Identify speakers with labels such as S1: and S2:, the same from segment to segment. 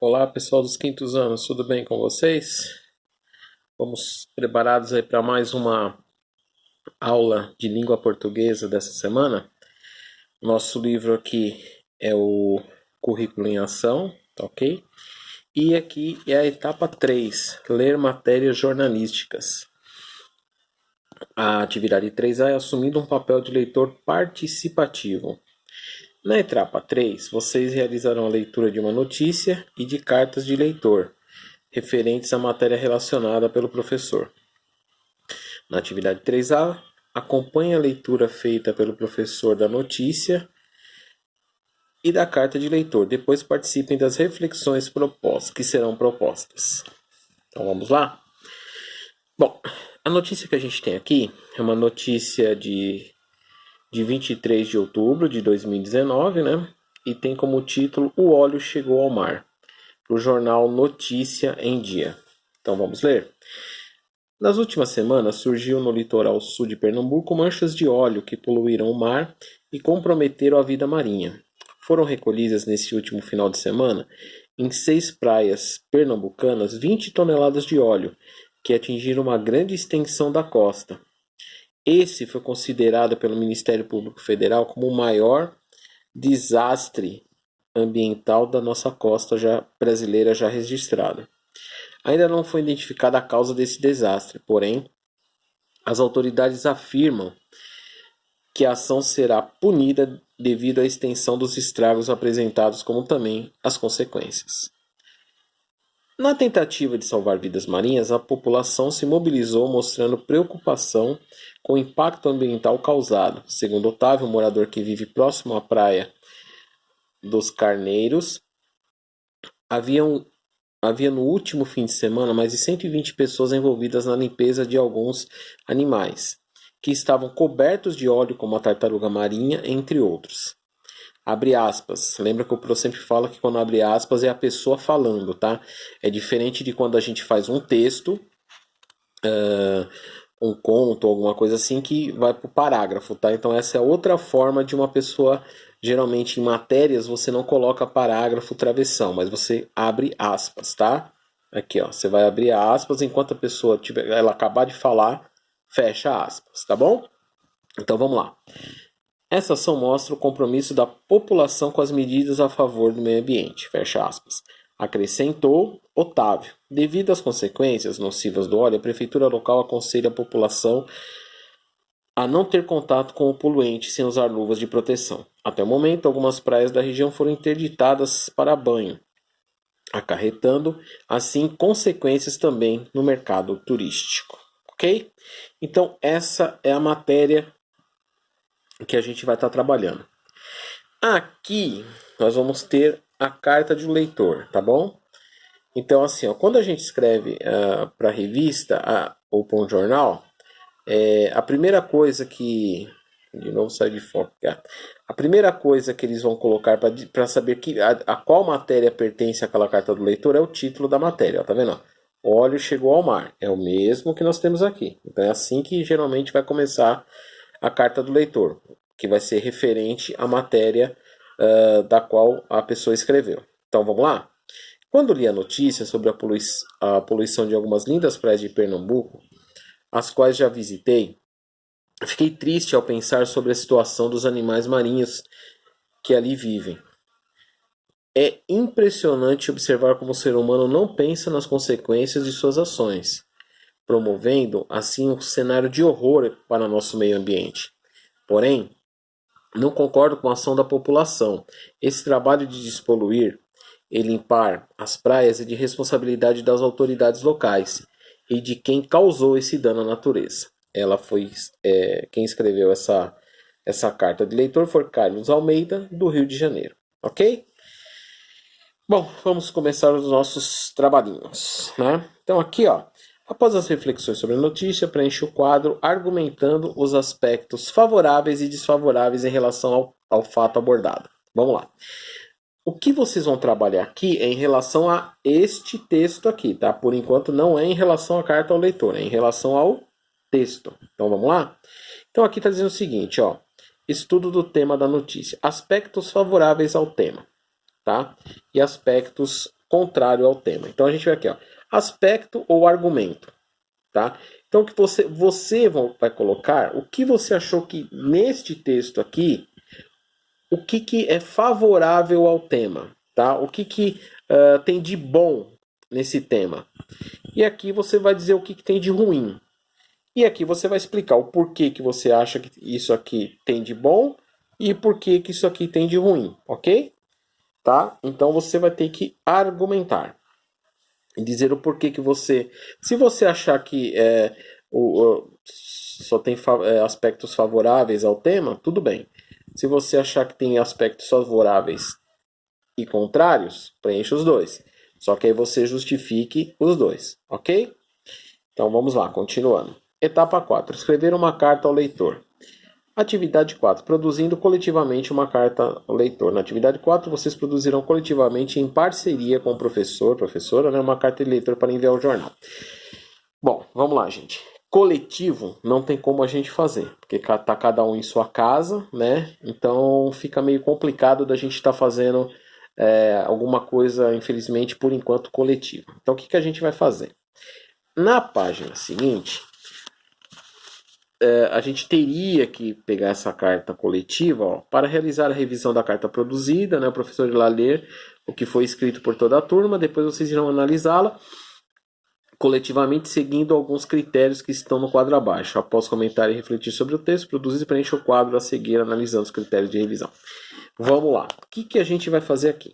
S1: Olá, pessoal dos quintos anos, tudo bem com vocês? Vamos preparados aí para mais uma aula de língua portuguesa dessa semana. Nosso livro aqui é o Currículo em Ação, tá ok? E aqui é a etapa 3, ler matérias jornalísticas. A atividade 3A é assumindo um papel de leitor participativo. Na etapa 3, vocês realizarão a leitura de uma notícia e de cartas de leitor, referentes à matéria relacionada pelo professor. Na atividade 3A, acompanhe a leitura feita pelo professor da notícia e da carta de leitor. Depois participem das reflexões que serão propostas. Então vamos lá? Bom, a notícia que a gente tem aqui é uma notícia de 23 de outubro de 2019, né? E tem como título O Óleo Chegou ao Mar, do jornal Notícia em Dia. Então vamos ler? Nas últimas semanas, surgiu no litoral sul de Pernambuco manchas de óleo que poluíram o mar e comprometeram a vida marinha. Foram recolhidas nesse último final de semana, em 6 praias pernambucanas, 20 toneladas de óleo, que atingiram uma grande extensão da costa. Esse foi considerado pelo Ministério Público Federal como o maior desastre ambiental da nossa costa brasileira já registrado. Ainda não foi identificada a causa desse desastre, porém, as autoridades afirmam que a ação será punida devido à extensão dos estragos apresentados, como também as consequências. Na tentativa de salvar vidas marinhas, a população se mobilizou mostrando preocupação com o impacto ambiental causado. Segundo Otávio, um morador que vive próximo à praia dos Carneiros, havia no último fim de semana mais de 120 pessoas envolvidas na limpeza de alguns animais, que estavam cobertos de óleo, como a tartaruga marinha, entre outros. Abre aspas. Lembra que o Pro sempre fala que quando abre aspas é a pessoa falando, tá? É diferente de quando a gente faz um texto, um conto, alguma coisa assim, que vai para o parágrafo, tá? Então essa é outra forma de uma pessoa. Geralmente em matérias você não coloca parágrafo, travessão, mas você abre aspas, tá? Aqui, ó, você vai abrir aspas enquanto a pessoa ela acabar de falar, fecha aspas, tá bom? Então vamos lá. Essa ação mostra o compromisso da população com as medidas a favor do meio ambiente, fecha aspas. Acrescentou Otávio. Devido às consequências nocivas do óleo, a prefeitura local aconselha a população a não ter contato com o poluente sem usar luvas de proteção. Até o momento, algumas praias da região foram interditadas para banho, acarretando, assim, consequências também no mercado turístico. Ok? Então, essa é a matéria que a gente vai estar trabalhando. Aqui, nós vamos ter a carta de um leitor, tá bom? Então, assim, ó, quando a gente escreve para a revista ou para um jornal, a primeira coisa que... De novo sai de foco. A primeira coisa que eles vão colocar para saber a qual matéria pertence àquela carta do leitor é o título da matéria. Ó, tá vendo? O óleo chegou ao mar. É o mesmo que nós temos aqui. Então é assim que geralmente vai começar a carta do leitor, que vai ser referente à matéria da qual a pessoa escreveu. Então vamos lá? Quando li a notícia sobre a poluição de algumas lindas praias de Pernambuco, as quais já visitei, fiquei triste ao pensar sobre a situação dos animais marinhos que ali vivem. É impressionante observar como o ser humano não pensa nas consequências de suas ações, promovendo assim um cenário de horror para nosso meio ambiente. Porém, não concordo com a ação da população. Esse trabalho de despoluir e limpar as praias é de responsabilidade das autoridades locais e de quem causou esse dano à natureza. Quem escreveu essa carta de leitor foi Carlos Almeida, do Rio de Janeiro. Ok? Bom, vamos começar os nossos trabalhinhos, né? Então aqui, ó, após as reflexões sobre a notícia, preencha o quadro argumentando os aspectos favoráveis e desfavoráveis em relação ao fato abordado. Vamos lá. O que vocês vão trabalhar aqui é em relação a este texto aqui, tá? Por enquanto não é em relação à carta ao leitor, é em relação ao texto. Então vamos lá? Então aqui está dizendo o seguinte, ó. Estudo do tema da notícia. Aspectos favoráveis ao tema, tá? E aspectos contrário ao tema. Então a gente vai aqui, ó, aspecto ou argumento, tá? Então o que você vai colocar o que você achou que neste texto aqui, o que é favorável ao tema, tá? O que tem de bom nesse tema. E aqui você vai dizer o que tem de ruim. E aqui você vai explicar o porquê que você acha que isso aqui tem de bom e porquê que isso aqui tem de ruim, ok? Tá? Então você vai ter que argumentar e dizer o porquê que você... Se você achar que só tem aspectos favoráveis ao tema, tudo bem. Se você achar que tem aspectos favoráveis e contrários, preencha os dois. Só que aí você justifique os dois, ok? Então vamos lá, continuando. Etapa 4. Escrever uma carta ao leitor. Atividade 4. Produzindo coletivamente uma carta ao leitor. Na atividade 4, vocês produzirão coletivamente em parceria com o professor, professora, né, uma carta de leitor para enviar ao jornal. Bom, vamos lá, gente. Coletivo não tem como a gente fazer, porque tá cada um em sua casa, né? Então fica meio complicado da gente estar fazendo alguma coisa, infelizmente, por enquanto, coletivo. Então o que a gente vai fazer? Na página seguinte, a gente teria que pegar essa carta coletiva, ó, para realizar a revisão da carta produzida, né? O professor irá ler o que foi escrito por toda a turma, depois vocês irão analisá-la coletivamente seguindo alguns critérios que estão no quadro abaixo. Após comentar e refletir sobre o texto, produzir e preencha o quadro a seguir analisando os critérios de revisão. Vamos lá. O que a gente vai fazer aqui?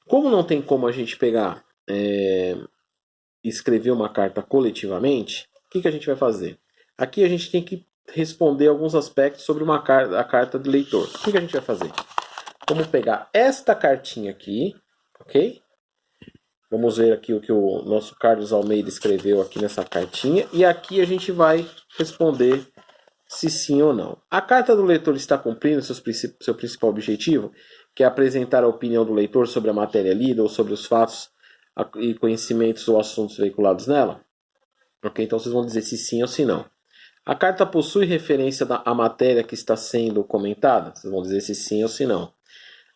S1: Como não tem como a gente pegar e escrever uma carta coletivamente, o que a gente vai fazer? Aqui a gente tem que responder alguns aspectos sobre a carta do leitor. O que a gente vai fazer? Vamos pegar esta cartinha aqui, ok? Vamos ver aqui o que o nosso Carlos Almeida escreveu aqui nessa cartinha. E aqui a gente vai responder se sim ou não. A carta do leitor está cumprindo seu principal objetivo, que é apresentar a opinião do leitor sobre a matéria lida ou sobre os fatos e conhecimentos ou assuntos veiculados nela? Ok, então vocês vão dizer se sim ou se não. A carta possui referência à matéria que está sendo comentada? Vocês vão dizer se sim ou se não.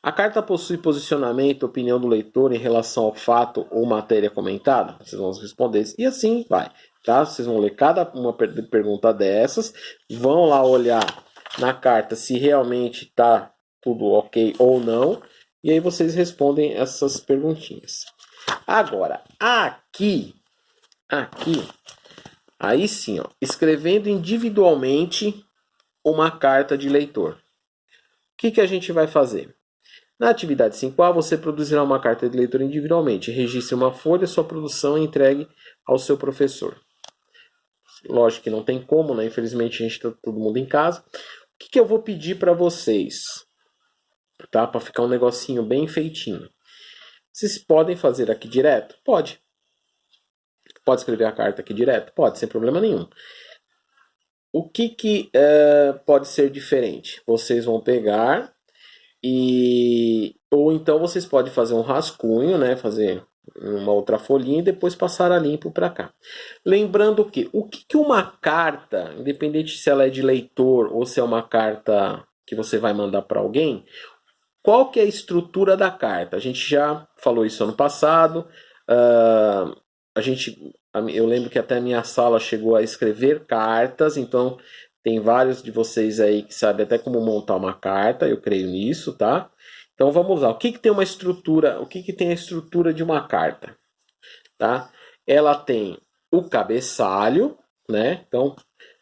S1: A carta possui posicionamento, opinião do leitor em relação ao fato ou matéria comentada? Vocês vão responder e assim vai. Tá? Vocês vão ler cada uma pergunta dessas, vão lá olhar na carta se realmente está tudo ok ou não, e aí vocês respondem essas perguntinhas. Agora, aqui, aí sim, ó, escrevendo individualmente uma carta de leitor. O que a gente vai fazer? Na atividade 5A, você produzirá uma carta de leitor individualmente. Registre uma folha, sua produção e entregue ao seu professor. Lógico que não tem como, né? Infelizmente a gente está todo mundo em casa. O que eu vou pedir para vocês? Tá? Para ficar um negocinho bem feitinho. Vocês podem fazer aqui direto? Pode. Pode escrever a carta aqui direto? Pode, sem problema nenhum. O que pode ser diferente? Vocês vão pegar ou então vocês podem fazer um rascunho, né? Fazer uma outra folhinha e depois passar a limpo para cá. Lembrando que o que uma carta, independente se ela é de leitor ou se é uma carta que você vai mandar para alguém, qual que é a estrutura da carta? A gente já falou isso ano passado. Eu lembro que até a minha sala chegou a escrever cartas, então tem vários de vocês aí que sabem até como montar uma carta, eu creio nisso, tá? Então vamos lá. O que tem uma estrutura? O que tem a estrutura de uma carta? Tá? Ela tem o cabeçalho, né? Então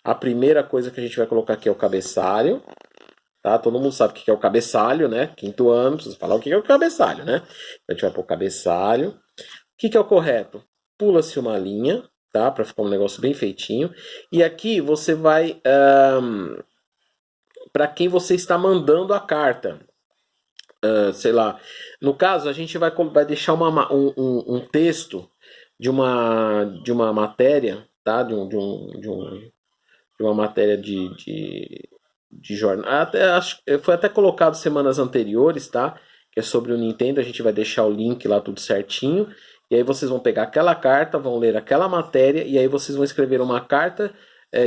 S1: a primeira coisa que a gente vai colocar aqui é o cabeçalho. Tá? Todo mundo sabe o que é o cabeçalho, né? Quinto ano, precisa falar o que é o cabeçalho, né? A gente vai pôr o cabeçalho. O que é o correto? Pula-se uma linha, tá? Para ficar um negócio bem feitinho. E aqui você vai para quem você está mandando a carta. Sei lá. No caso, a gente vai deixar um texto de uma matéria, tá? De uma matéria de jornal. Foi até colocado semanas anteriores, tá? Que é sobre o Nintendo. A gente vai deixar o link lá tudo certinho. E aí vocês vão pegar aquela carta, vão ler aquela matéria e aí vocês vão escrever uma carta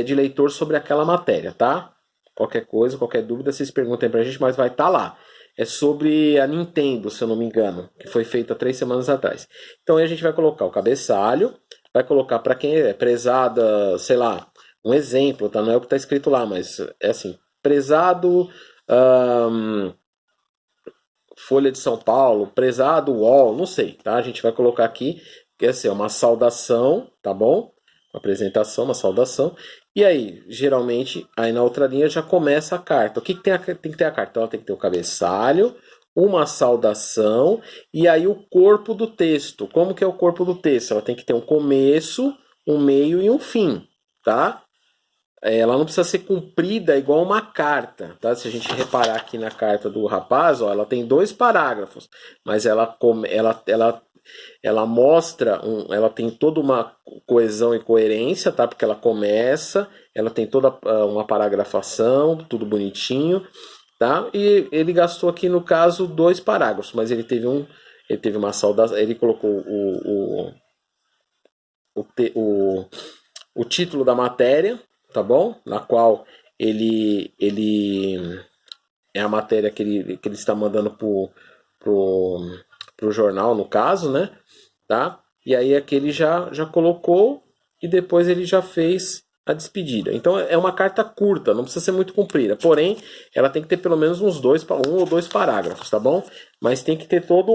S1: de leitor sobre aquela matéria, tá? Qualquer coisa, qualquer dúvida, vocês perguntem pra gente, mas vai estar lá. é sobre a Nintendo, se eu não me engano, que foi feita 3 semanas atrás. Então aí a gente vai colocar o cabeçalho, vai colocar para quem é prezada, sei lá, um exemplo, tá? Não é o que está escrito lá, mas é assim, prezado Folha de São Paulo, prezado UOL, não sei, tá? A gente vai colocar aqui, que é assim, uma saudação, tá bom? Uma apresentação, uma saudação. E aí, geralmente, aí na outra linha já começa a carta. O que, que tem que ter a carta? Ela tem que ter o cabeçalho, uma saudação e aí o corpo do texto. Como que é o corpo do texto? Ela tem que ter um começo, um meio e um fim, tá? Ela não precisa ser comprida igual uma carta, tá? Se a gente reparar aqui na carta do rapaz, ó, ela tem 2 parágrafos, mas ela mostra, ela tem toda uma coesão e coerência, tá? Porque ela começa, ela tem toda uma paragrafação, tudo bonitinho, tá? E ele gastou aqui no caso 2 parágrafos, mas ele teve uma saudação, ele colocou o título da matéria, tá bom? Na qual ele é a matéria que ele está mandando pro jornal, no caso, né? Tá? E aí aqui ele já colocou e depois ele já fez a despedida. Então é uma carta curta, não precisa ser muito comprida. Porém, ela tem que ter pelo menos um ou dois parágrafos, tá bom? Mas tem que ter todo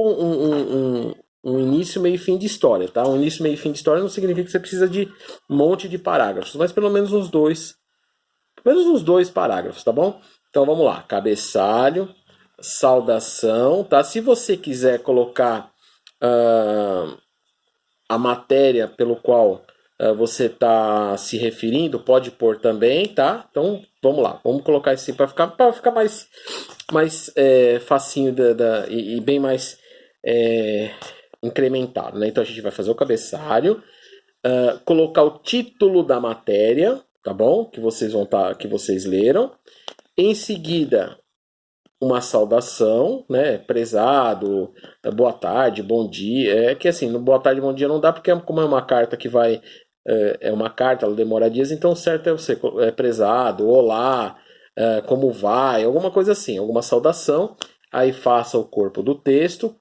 S1: um início, meio e fim de história, tá? Um início, meio e fim de história não significa que você precisa de um monte de parágrafos, mas pelo menos uns dois parágrafos, tá bom? Então vamos lá, cabeçalho, saudação, tá? Se você quiser colocar a matéria pelo qual você está se referindo, pode pôr também, tá? Então vamos lá, vamos colocar assim para ficar mais facinho e bem mais incrementado, né? Então a gente vai fazer o cabeçalho, colocar o título da matéria, tá bom? Que vocês leram. Em seguida, uma saudação, né? Prezado, boa tarde, bom dia. É que assim, no boa tarde, bom dia não dá, porque como é uma carta que vai. É uma carta, ela demora dias, então certo é você, prezado, olá, como vai, alguma coisa assim, alguma saudação. Aí faça o corpo do texto.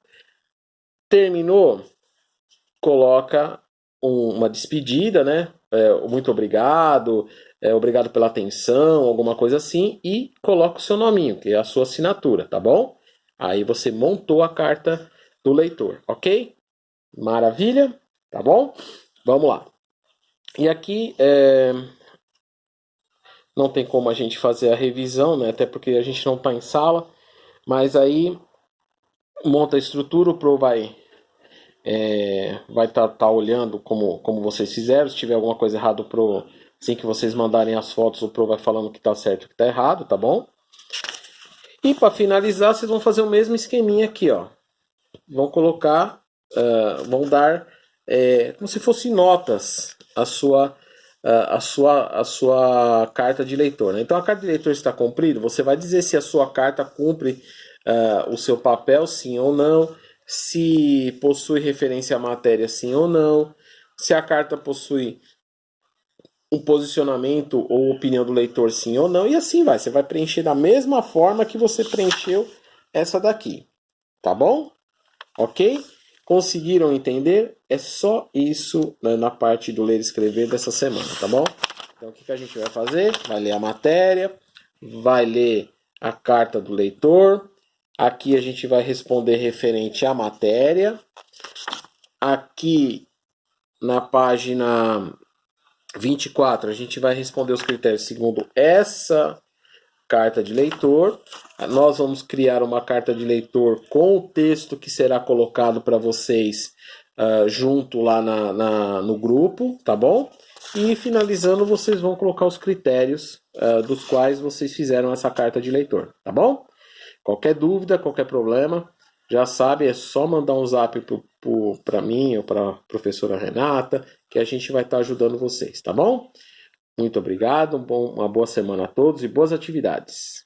S1: Terminou, coloca uma despedida, né? Muito obrigado, obrigado pela atenção, alguma coisa assim, e coloca o seu nominho, que é a sua assinatura, tá bom? Aí você montou a carta do leitor, ok? Maravilha, tá bom? Vamos lá. E aqui não tem como a gente fazer a revisão, né? Até porque a gente não está em sala, mas aí monta a estrutura, o Pro vai estar olhando como vocês fizeram. Se tiver alguma coisa errada, assim que vocês mandarem as fotos, o Pro vai falando que está certo e que está errado, tá bom? E para finalizar, vocês vão fazer o mesmo esqueminha aqui, ó. Vão colocar, vão dar como se fossem notas a sua carta de leitor, né? Então a carta de leitor está cumprida, você vai dizer se a sua carta cumpre o seu papel, sim ou não, se possui referência à matéria, sim ou não, se a carta possui um posicionamento ou opinião do leitor, sim ou não, e assim vai. Você vai preencher da mesma forma que você preencheu essa daqui, tá bom? Ok? Conseguiram entender? É só isso, né, na parte do ler e escrever dessa semana, tá bom? Então o que a gente vai fazer? Vai ler a matéria, vai ler a carta do leitor. Aqui a gente vai responder referente à matéria. Aqui na página 24 a gente vai responder os critérios segundo essa carta de leitor. Nós vamos criar uma carta de leitor com o texto que será colocado para vocês junto lá no grupo, tá bom? E finalizando, vocês vão colocar os critérios dos quais vocês fizeram essa carta de leitor, tá bom? Qualquer dúvida, qualquer problema, já sabe, é só mandar um zap para mim ou para a professora Renata, que a gente vai estar ajudando vocês, tá bom? Muito obrigado, uma boa semana a todos e boas atividades.